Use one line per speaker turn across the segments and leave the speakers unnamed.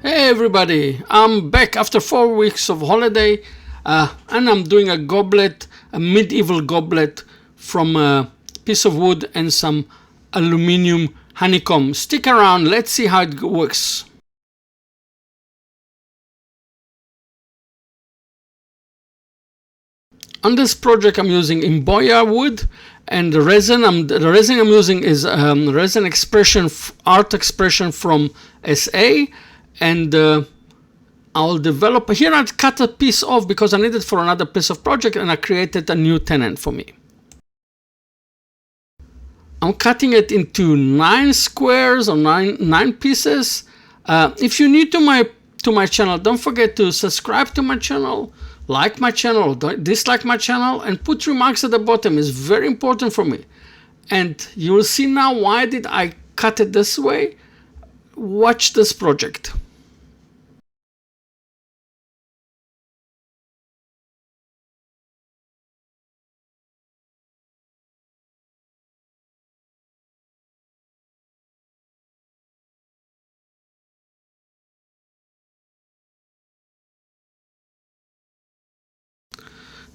Hey everybody, I'm back after 4 weeks of holiday and I'm doing a goblet, a medieval goblet from a piece of wood and some aluminium honeycomb. Stick around, let's see how it works. On this project I'm using Imboya wood and the resin I'm using is resin expression, art expression from SA. And I'll develop here. I cut a piece off because I need it for another piece of project, and I created a new tenant for me. I'm cutting it into 9 squares or nine pieces. If you're new to my channel, don't forget to subscribe to my channel, like my channel, dislike my channel, and put remarks at the bottom. It's very important for me. And you will see now why did I cut it this way. Watch this project.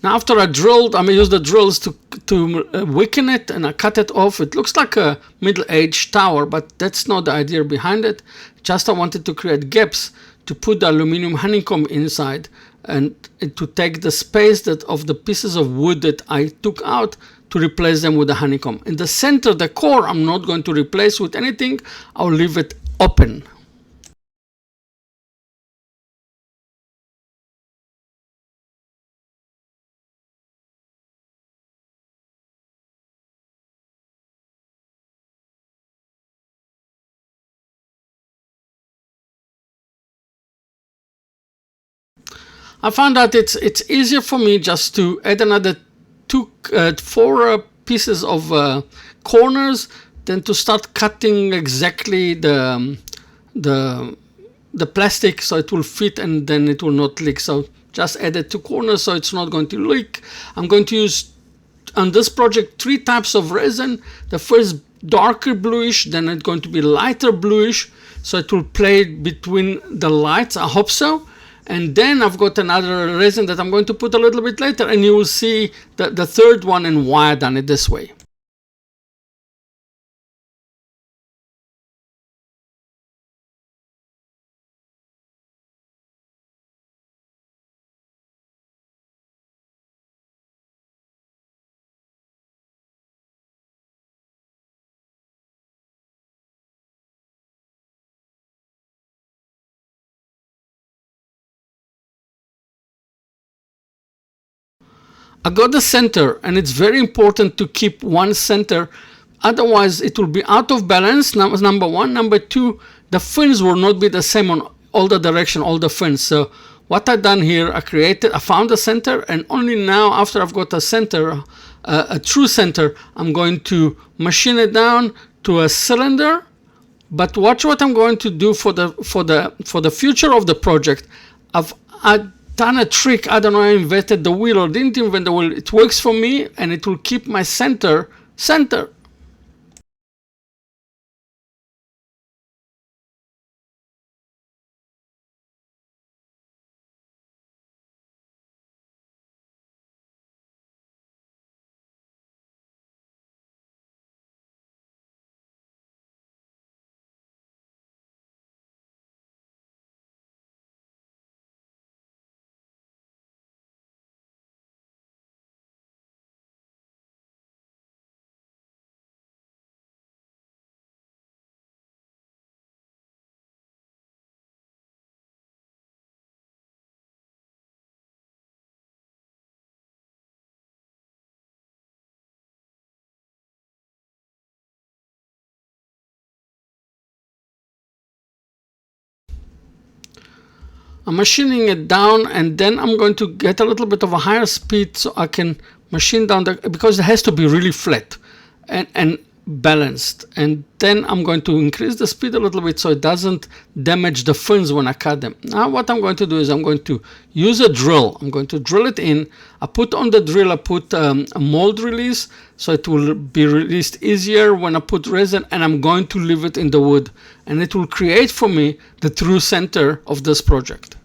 Now after I drilled, I used the drills to weaken it, and I cut it off. It looks like a middle-aged tower, but that's not the idea behind it. Just I wanted to create gaps to put the aluminum honeycomb inside and to take the space of the pieces of wood that I took out to replace them with the honeycomb. In the center, the core, I'm not going to replace with anything. I'll leave it open. I found that it's easier for me just to add another 4 pieces of corners than to start cutting exactly the plastic so it will fit and then it will not leak. So just add 2 corners so it's not going to leak. I'm going to use on this project 3 types of resin. The first darker bluish, then it's going to be lighter bluish, so it will play between the lights. I hope so. And then I've got another resin that I'm going to put a little bit later, and you will see the third one and why I've done it this way. I got the center, and it's very important to keep one center, otherwise it will be out of balance. Number 1. Number 2, the fins will not be the same on all the direction, all the fins. So what I've done here, I found the center, and only now after I've got a center, a true center, I'm going to machine it down to a cylinder. But watch what I'm going to do for the future of the project. I've done a trick. I don't know, I invented the wheel or didn't invent the wheel. It works for me, and it will keep my center. I'm machining it down, and then I'm going to get a little bit of a higher speed so I can machine down because it has to be really flat. And balanced. And then I'm going to increase the speed a little bit so it doesn't damage the fins when I cut them. Now what I'm going to do is I'm going to use a drill. I'm going to drill it in. I put on the drill, I put a mold release so it will be released easier when I put resin, and I'm going to leave it in the wood, and it will create for me the true center of this project.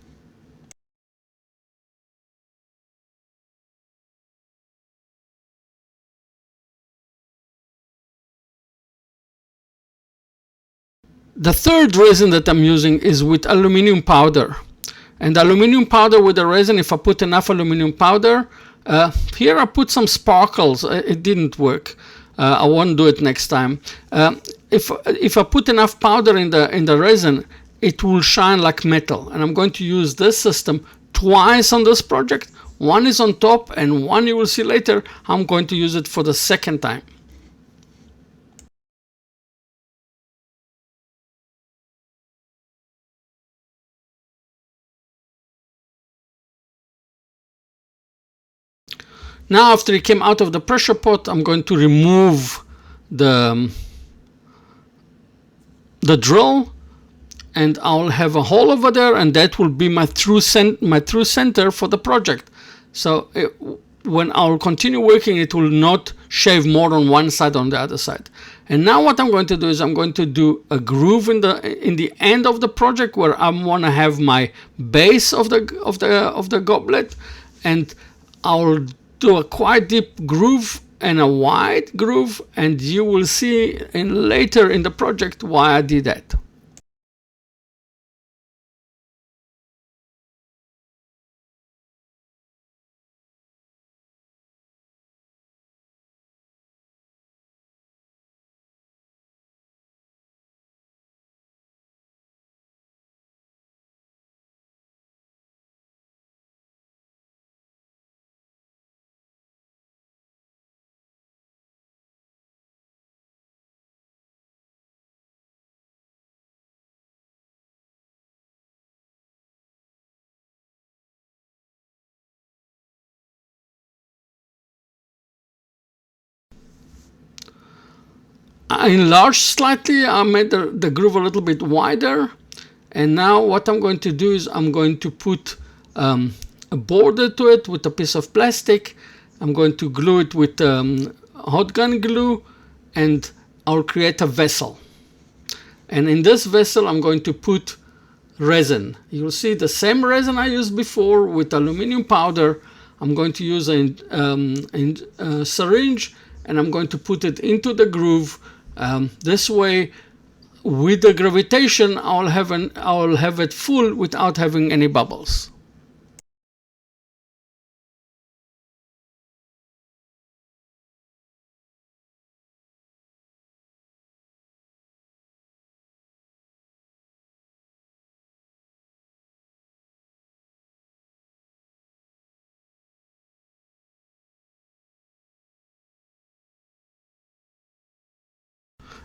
The third resin that I'm using is with aluminum powder. And aluminum powder with the resin, if I put enough aluminum powder, here I put some sparkles. It didn't work. I won't do it next time. If I put enough powder in the resin, it will shine like metal. And I'm going to use this system twice on this project. One is on top, and one you will see later. I'm going to use it for the second time. Now, after it came out of the pressure pot, I'm going to remove the drill, and I'll have a hole over there, and that will be my true center for the project. So when I'll continue working, it will not shave more on one side on the other side. And now what I'm going to do is I'm going to do a groove in the end of the project where I want to have my base of the goblet, and I'll do a quite deep groove and a wide groove, and you will see later in the project why I did that. I enlarged slightly. I made the groove a little bit wider, and now what I'm going to do is I'm going to put a border to it with a piece of plastic. I'm going to glue it with hot gun glue, and I'll create a vessel. And in this vessel I'm going to put resin. You'll see the same resin I used before with aluminum powder. I'm going to use a syringe, and I'm going to put it into the groove. This way, with the gravitation, I'll have it full without having any bubbles.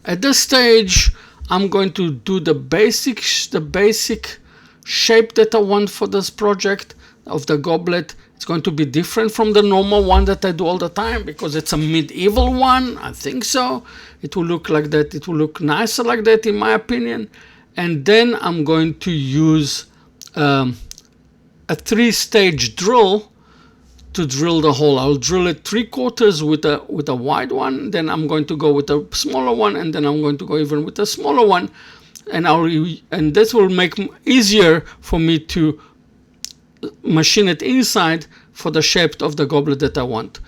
At this stage, I'm going to do the basic shape that I want for this project of the goblet. It's going to be different from the normal one that I do all the time because it's a medieval one. I think so. It will look like that. It will look nicer like that, in my opinion. And then I'm going to use a 3-stage drill to drill the hole. I'll drill it 3/4 with a wide one, then I'm going to go with a smaller one, and then I'm going to go even with a smaller one, and this will make easier for me to machine it inside for the shape of the goblet that I want.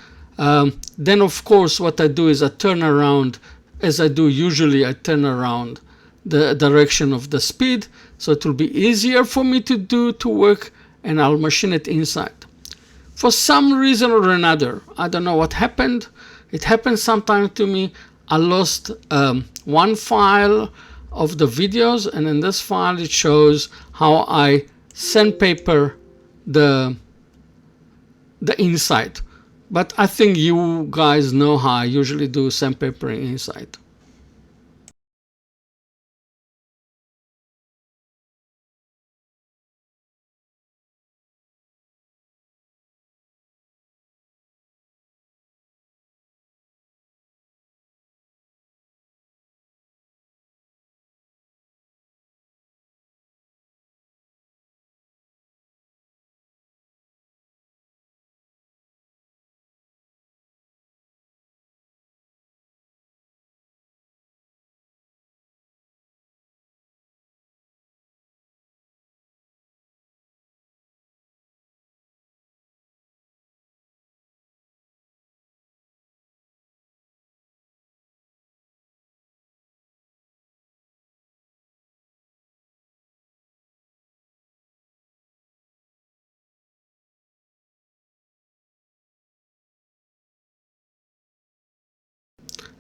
Then of course what I do is I turn around, as I do usually. I turn around the direction of the speed, so it will be easier for me to work, and I'll machine it inside. For some reason or another, I don't know what happened. It happened sometime to me. I lost one file of the videos, and in this file it shows how I sandpaper the inside. But I think you guys know how I usually do sandpapering inside.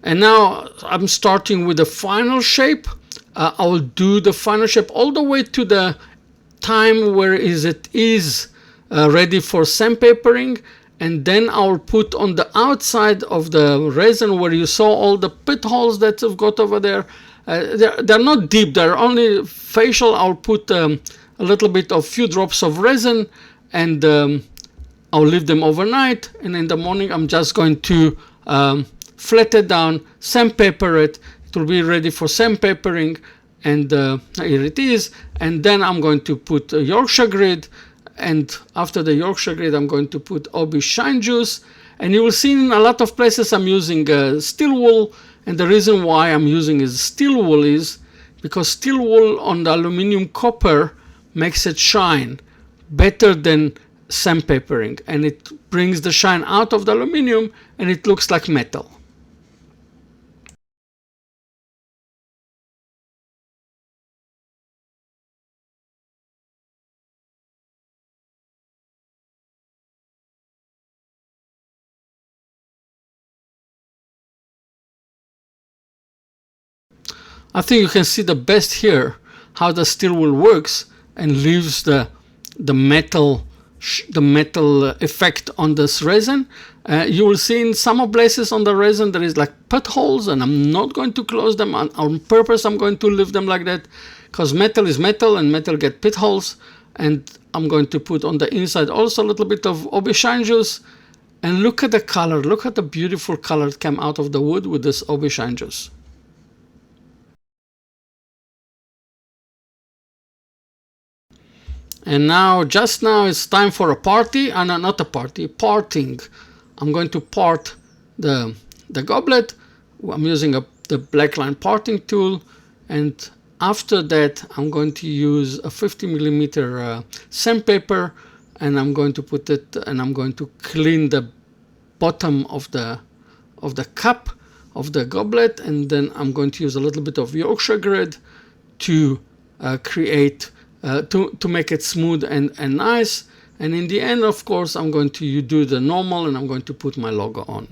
And now I'm starting with the final shape. I will do the final shape all the way to the time where it is ready for sandpapering, and then I'll put on the outside of the resin where you saw all the pit holes that I've got over there. They're not deep, they're only facial. I'll put a little bit of few drops of resin, and I'll leave them overnight, and in the morning I'm just going to flat it down, sandpaper it. It will be ready for sandpapering, and here it is. And then I'm going to put a Yorkshire grid, and after the Yorkshire grid I'm going to put OB shine juice. And you will see in a lot of places I'm using steel wool, and the reason why I'm using is steel wool is because steel wool on the aluminum copper makes it shine better than sandpapering, and it brings the shine out of the aluminum and it looks like metal. I think you can see the best here how the steel wool works and leaves the metal effect on this resin. You will see in some places on the resin there is like pit holes, and I'm not going to close them on purpose. I'm going to leave them like that because metal is metal and metal get pit holes. And I'm going to put on the inside also a little bit of OB shine juice. And look at the color, look at the beautiful color that came out of the wood with this OB shine juice. And now, just now, it's time for a party, and not a party, parting. I'm going to part the goblet. I'm using the black line parting tool, and after that, I'm going to use a 50mm sandpaper, and I'm going to put it, and I'm going to clean the bottom of the cup of the goblet, and then I'm going to use a little bit of Yorkshire grid to create. To make it smooth and nice. And in the end, of course, I'm going to do the normal, and I'm going to put my logo on.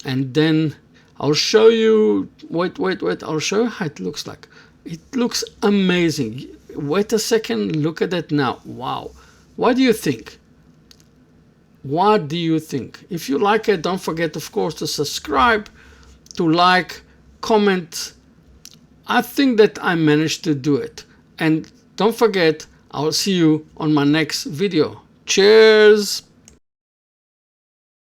And then I'll show you, wait, I'll show you how it looks like. It looks amazing. Wait a second, look at that now. Wow. What do you think? What do you think? If you like it, don't forget, of course, to subscribe, to like, comment. I think that I managed to do it. And don't forget, I'll see you on my next video. Cheers!